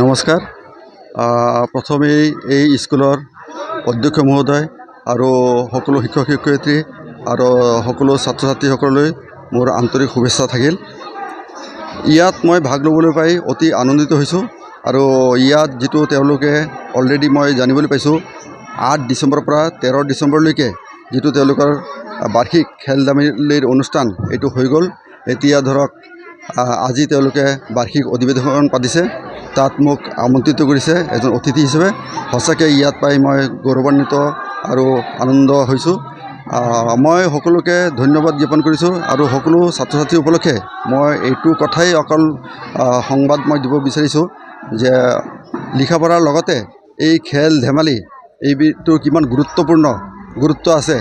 নমস্কাৰ। প্ৰথমেই এই স্কুলৰ অধ্যক্ষ মহোদয় আৰু সকলো শিক্ষক শিক্ষয়িত্ৰী আৰু সকলো ছাত্ৰ ছাত্ৰীসকললৈ মোৰ আন্তৰিক শুভেচ্ছা থাকিল। ইয়াত মই ভাগ ল'বলৈ পাই অতি আনন্দিত হৈছোঁ আৰু ইয়াত যিটো তেওঁলোকে অলৰেডি মই জানিবলৈ পাইছোঁ 8 ডিচেম্বৰৰ পৰা 13 ডিচেম্বৰলৈকে যিটো তেওঁলোকৰ বাৰ্ষিক খেল ধেমালিৰ অনুষ্ঠান এইটো হৈ গ'ল। এতিয়া ধৰক আজি তেওঁলোকে বাৰ্ষিক অধিৱেশন পাতিছে, তাত মোক আমন্ত্ৰিত কৰিছে এজন অতিথি হিচাপে। সঁচাকৈ ইয়াত পাই মই গৌৰৱান্বিত আৰু আনন্দ হৈছোঁ। মই সকলোকে ধন্যবাদ জ্ঞাপন কৰিছোঁ আৰু সকলো ছাত্ৰ ছাত্ৰী উপলক্ষে মই এইটো কথাই অকল সংবাদ মই দিব বিচাৰিছোঁ যে লিখা পঢ়াৰ লগতে এই খেল ধেমালি এইটোৰ কিমান গুৰুত্ব আছে।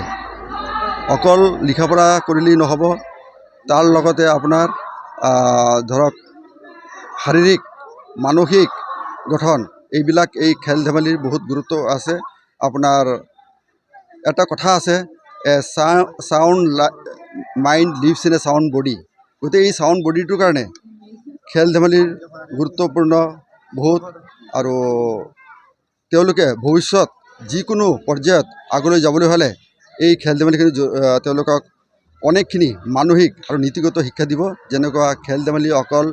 অকল লিখা পঢ়া কৰিলেই নহ'ব, তাৰ লগতে আপোনাৰ ধৰক শাৰীৰিক মানসিক গঠন এইবিলাক এই খেল ধেমালিৰ বহুত গুৰুত্ব আছে। আপোনাৰ এটা কথা আছে, sound mind leaves in a sound body. গতিকে এই চাউণ্ড বডিটোৰ কাৰণে খেল ধেমালিৰ গুৰুত্বপূৰ্ণ বহুত। আৰু তেওঁলোকে ভৱিষ্যত যিকোনো পৰ্যায়ত আগলৈ যাবলৈ হ'লে এই খেল ধেমালিখিনি তেওঁলোকক অনেকখিনি মানসিক আৰু নীতিগত শিক্ষা দিব। যেনেকুৱা খেল ধেমালি অকল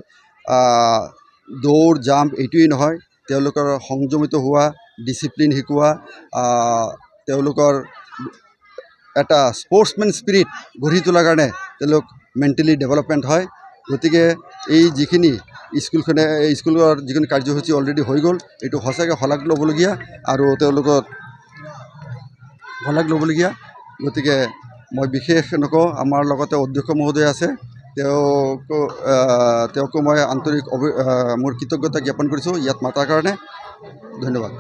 দৌৰ জাম্প এইটোৱেই নহয়, তেওঁলোকৰ সংযমিত হোৱা, ডিচিপ্লিন শিকোৱা, তেওঁলোকৰ এটা স্পৰ্টছমেন স্পিৰিট গঢ়ি তোলাৰ কাৰণে তেওঁলোক মেণ্টেলি ডেভেলপমেণ্ট হয়। গতিকে এই যিখিনি স্কুলৰ যিখিনি কাৰ্যসূচী অলৰেডি হৈ গ'ল, এইটো সঁচাকৈ শলাগ ল'বলগীয়া আৰু তেওঁলোকক শলাগ ল'বলগীয়া। গতিকে মই বিশেষ নকওঁ, আমাৰ লগতে অধ্যক্ষ মহোদয় আছে, তেওঁকো মই আন্তৰিক মোৰ কৃতজ্ঞতা জ্ঞাপন কৰিছোঁ ইয়াত মাতাৰ কাৰণে। ধন্যবাদ।